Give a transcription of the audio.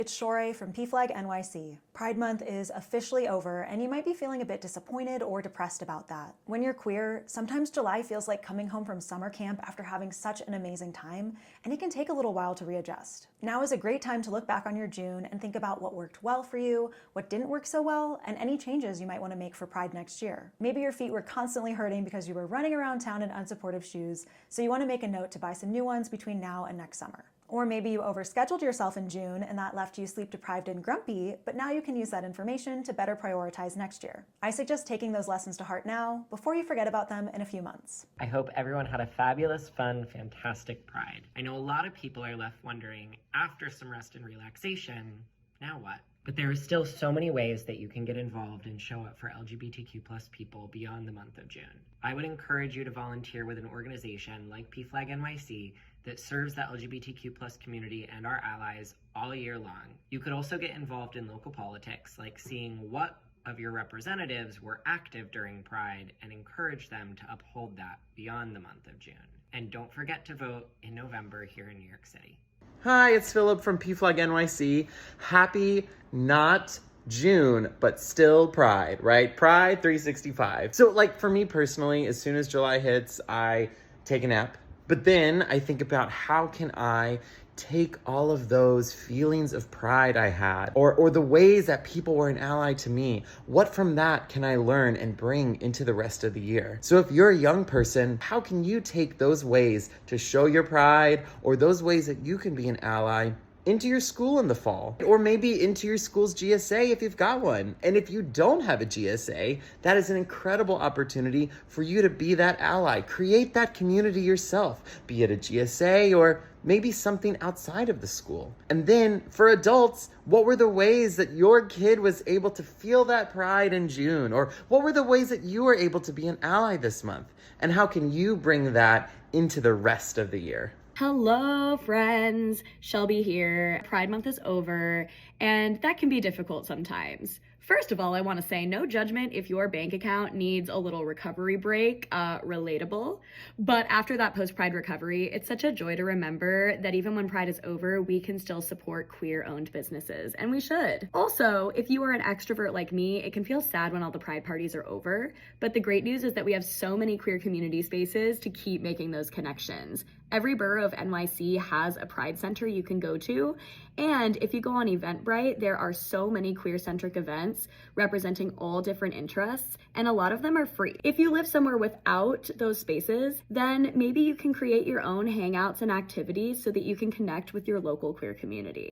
It's Shore from PFLAG NYC. Pride Month is officially over, and you might be feeling a bit disappointed or depressed about that. When you're queer, sometimes July feels like coming home from summer camp after having such an amazing time, and it can take a little while to readjust. Now is a great time to look back on your June and think about what worked well for you, what didn't work so well, and any changes you might want to make for Pride next year. Maybe your feet were constantly hurting because you were running around town in unsupportive shoes, so you want to make a note to buy some new ones between now and next summer. Or maybe you overscheduled yourself in June and that left you sleep deprived and grumpy, but now you can use that information to better prioritize next year. I suggest taking those lessons to heart now before you forget about them in a few months. I hope everyone had a fabulous, fun, fantastic Pride. I know a lot of people are left wondering, after some rest and relaxation, now what? But there are still so many ways that you can get involved and show up for LGBTQ+ people beyond the month of June. I would encourage you to volunteer with an organization like PFLAG NYC that serves the LGBTQ+ community and our allies all year long. You could also get involved in local politics, like seeing what of your representatives were active during Pride and encourage them to uphold that beyond the month of June. And don't forget to vote in November here in New York City. Hi, it's Philip from PFLAG NYC. Happy not June, but still Pride, right? Pride 365. So like for me personally, as soon as July hits, I take a nap. But then I think about how can I take all of those feelings of pride I had, or the ways that people were an ally to me, what from that can I learn and bring into the rest of the year? So if you're a young person, how can you take those ways to show your pride, or those ways that you can be an ally into your school in the fall, or maybe into your school's GSA if you've got one. And if you don't have a GSA, that is an incredible opportunity for you to be that ally. Create that community yourself, be it a GSA or maybe something outside of the school. And then for adults, what were the ways that your kid was able to feel that pride in June? Or what were the ways that you were able to be an ally this month? And how can you bring that into the rest of the year? Hello, friends. Shelby here. Pride Month is over, and that can be difficult sometimes. First of all, I want to say no judgment if your bank account needs a little recovery break, relatable. But after that post-Pride recovery, it's such a joy to remember that even when Pride is over, we can still support queer-owned businesses, and we should. Also, if you are an extrovert like me, it can feel sad when all the Pride parties are over, but the great news is that we have so many queer community spaces to keep making those connections. Every borough of NYC has a Pride Center you can go to, and if you go on Eventbrite, there are so many queer-centric events representing all different interests, and a lot of them are free. If you live somewhere without those spaces, then maybe you can create your own hangouts and activities so that you can connect with your local queer community.